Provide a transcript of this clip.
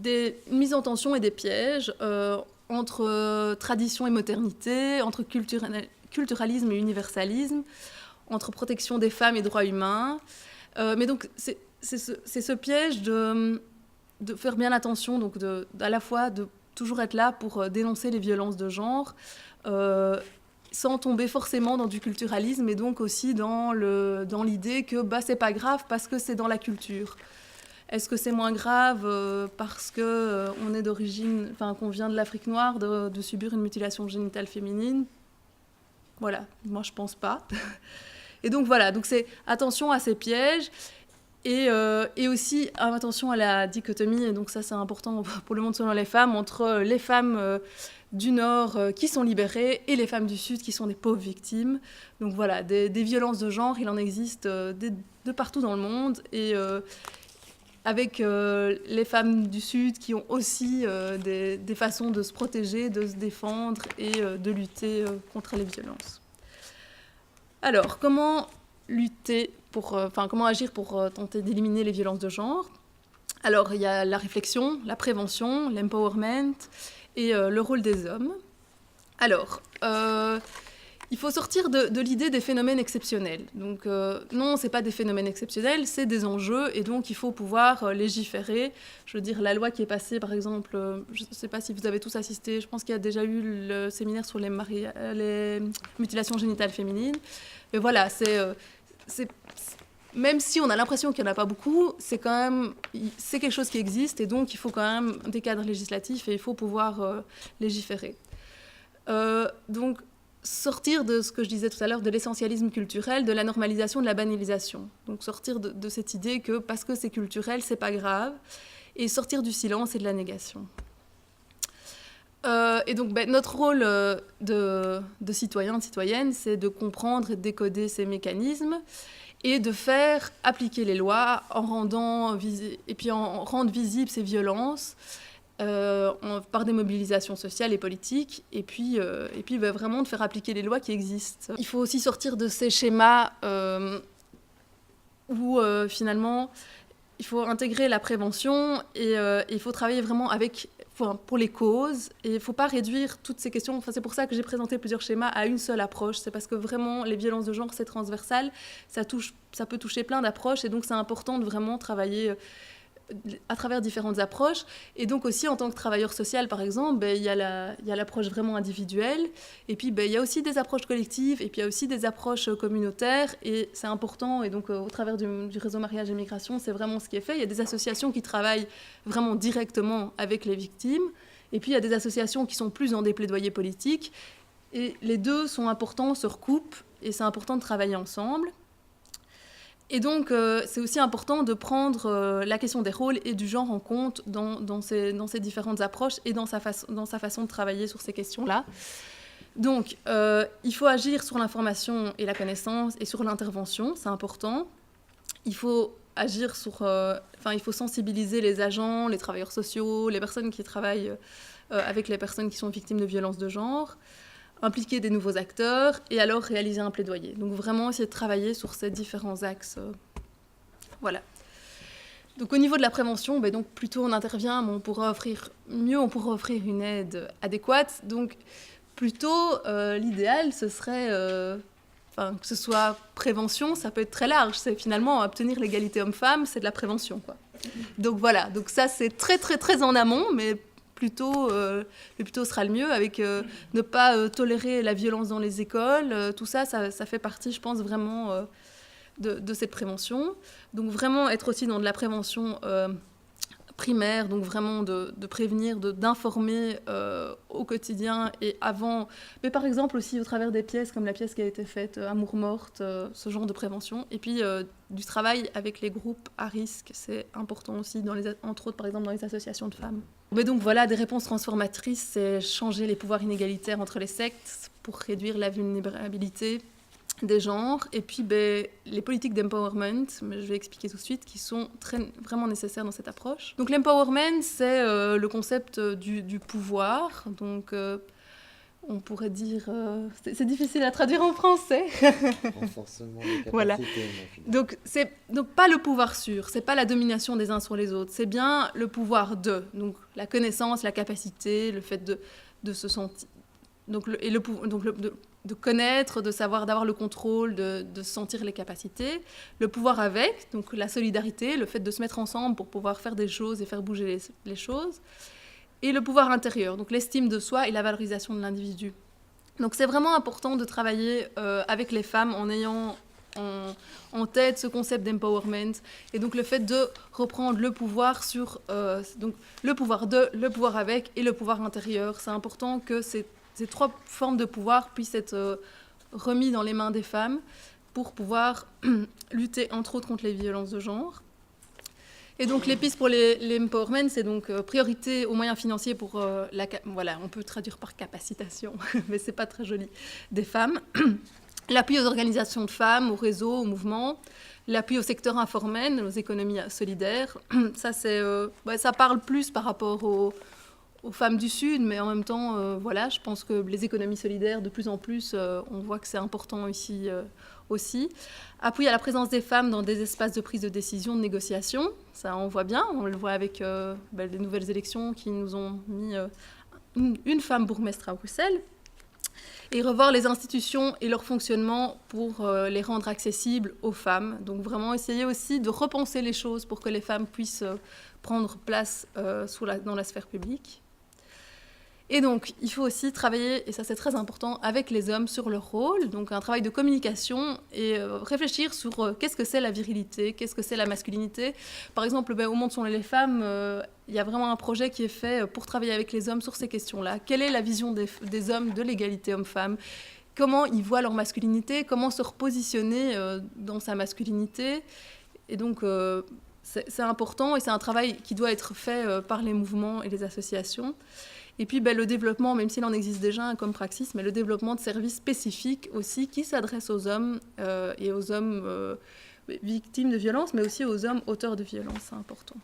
Des mises en tension et des pièges entre tradition et modernité, entre culturalisme et universalisme, entre protection des femmes et droits humains. Mais donc, c'est ce piège de faire bien attention, donc à la fois de toujours être là pour dénoncer les violences de genre, sans tomber forcément dans du culturalisme, et donc aussi dans l'idée que c'est pas grave parce que c'est dans la culture. Est-ce que c'est moins grave parce qu'on est d'origine, enfin qu'on vient de l'Afrique noire, de subir une mutilation génitale féminine? Voilà, moi je pense pas. Et donc voilà, donc c'est attention à ces pièges et aussi attention à la dichotomie, et donc ça c'est important pour le monde selon les femmes, entre les femmes du Nord qui sont libérées et les femmes du Sud qui sont des pauvres victimes. Donc voilà, des violences de genre, il en existe de partout dans le monde, et avec les femmes du Sud qui ont aussi des façons de se protéger, de se défendre et de lutter contre les violences. Alors, comment agir pour tenter d'éliminer les violences de genre? Alors, il y a la réflexion, la prévention, l'empowerment et le rôle des hommes. Alors, il faut sortir de l'idée des phénomènes exceptionnels. Donc non, ce n'est pas des phénomènes exceptionnels, c'est des enjeux, et donc il faut pouvoir légiférer. Je veux dire, la loi qui est passée, par exemple, je ne sais pas si vous avez tous assisté, je pense qu'il y a déjà eu le séminaire sur les mutilations génitales féminines. Mais voilà, même si on a l'impression qu'il n'y en a pas beaucoup, c'est quelque chose qui existe, et donc il faut quand même des cadres législatifs et il faut pouvoir légiférer. Donc, sortir de ce que je disais tout à l'heure, de l'essentialisme culturel, de la normalisation, de la banalisation. Donc sortir de cette idée que parce que c'est culturel, c'est pas grave, et sortir du silence et de la négation. Et donc notre rôle de citoyen, de citoyenne, c'est de comprendre et de décoder ces mécanismes et de faire appliquer les lois en rendre visibles ces violences, par des mobilisations sociales et politiques, et puis vraiment de faire appliquer les lois qui existent. Il faut aussi sortir de ces schémas où finalement il faut intégrer la prévention, et il faut travailler vraiment pour les causes, et il ne faut pas réduire toutes ces questions. Enfin, c'est pour ça que j'ai présenté plusieurs schémas à une seule approche. C'est parce que vraiment les violences de genre, c'est transversal, ça peut toucher plein d'approches, et donc c'est important de vraiment travailler à travers différentes approches. Et donc aussi, en tant que travailleur social, par exemple, il y a l'approche vraiment individuelle, et puis il y a aussi des approches collectives, et puis il y a aussi des approches communautaires, et c'est important. Et donc au travers du réseau Mariage et Migration, c'est vraiment ce qui est fait. Il y a des associations qui travaillent vraiment directement avec les victimes, et puis il y a des associations qui sont plus dans des plaidoyers politiques, et les deux sont importants, se recoupent, et c'est important de travailler ensemble. Et donc, c'est aussi important de prendre la question des rôles et du genre en compte dans ces différentes approches, et dans sa façon de travailler sur ces questions-là. Donc, il faut agir sur l'information et la connaissance, et sur l'intervention, c'est important. Il faut agir il faut sensibiliser les agents, les travailleurs sociaux, les personnes qui travaillent avec les personnes qui sont victimes de violences de genre, impliquer des nouveaux acteurs, et alors réaliser un plaidoyer. Donc vraiment essayer de travailler sur ces différents axes. Voilà. Donc au niveau de la prévention, donc plus tôt on intervient, on pourra offrir une aide adéquate. Donc plutôt l'idéal, ce serait que ce soit prévention, ça peut être très large. C'est finalement obtenir l'égalité homme-femme, c'est de la prévention, quoi. Donc voilà, donc ça c'est très très très en amont, mais le plus tôt sera le mieux, avec ne pas tolérer la violence dans les écoles. Tout ça fait partie, je pense, vraiment de cette prévention. Donc vraiment être aussi dans de la prévention primaire, donc vraiment de prévenir, d'informer au quotidien et avant, mais par exemple aussi au travers des pièces comme la pièce qui a été faite Amour morte, ce genre de prévention, et puis du travail avec les groupes à risque, c'est important aussi, entre autres par exemple dans les associations de femmes. Mais donc voilà, des réponses transformatrices, c'est changer les pouvoirs inégalitaires entre les sexes pour réduire la vulnérabilité des genres, et puis les politiques d'empowerment, mais je vais expliquer tout de suite, qui sont vraiment nécessaires dans cette approche. Donc l'empowerment, c'est le concept du pouvoir. Donc on pourrait dire, c'est difficile à traduire en français. Renforcement des capacités. Voilà. Donc, c'est donc pas le pouvoir sûr, c'est pas la domination des uns sur les autres, c'est bien le pouvoir de, donc la connaissance, la capacité, le fait de se sentir, donc de connaître, de savoir, d'avoir le contrôle, de sentir les capacités, le pouvoir avec, donc la solidarité, le fait de se mettre ensemble pour pouvoir faire des choses et faire bouger les choses, et le pouvoir intérieur, donc l'estime de soi et la valorisation de l'individu. Donc c'est vraiment important de travailler avec les femmes en ayant en tête ce concept d'empowerment, et donc le fait de reprendre le pouvoir sur donc le pouvoir de, le pouvoir avec et le pouvoir intérieur. C'est important que ces trois formes de pouvoir puissent être remis dans les mains des femmes pour pouvoir lutter entre autres contre les violences de genre. Et donc les pistes pour l'empowerment, c'est donc priorité aux moyens financiers pour voilà, on peut traduire par capacitation, mais c'est pas très joli, des femmes. L'appui aux organisations de femmes, aux réseaux, aux mouvements. L'appui au secteur informel, aux économies solidaires. Ça, ça parle plus par rapport aux femmes du Sud, mais en même temps, voilà, je pense que les économies solidaires, de plus en plus, on voit que c'est important ici aussi. Appui à la présence des femmes dans des espaces de prise de décision, de négociation. Ça, on voit bien, on le voit avec les nouvelles élections qui nous ont mis une femme bourgmestre à Bruxelles. Et revoir les institutions et leur fonctionnement pour les rendre accessibles aux femmes. Donc vraiment essayer aussi de repenser les choses pour que les femmes puissent prendre place dans la sphère publique. Et donc, il faut aussi travailler, et ça c'est très important, avec les hommes sur leur rôle, donc un travail de communication et réfléchir sur qu'est-ce que c'est la virilité, qu'est-ce que c'est la masculinité. Par exemple, au Monde sont les femmes, il y a vraiment un projet qui est fait pour travailler avec les hommes sur ces questions-là. Quelle est la vision des hommes de l'égalité homme-femme ? Comment ils voient leur masculinité ? Comment se repositionner dans sa masculinité ? Et donc, c'est important et c'est un travail qui doit être fait par les mouvements et les associations. Et puis le développement, même s'il en existe déjà comme praxis, mais le développement de services spécifiques aussi qui s'adressent aux hommes et aux hommes victimes de violences, mais aussi aux hommes auteurs de violences, c'est important.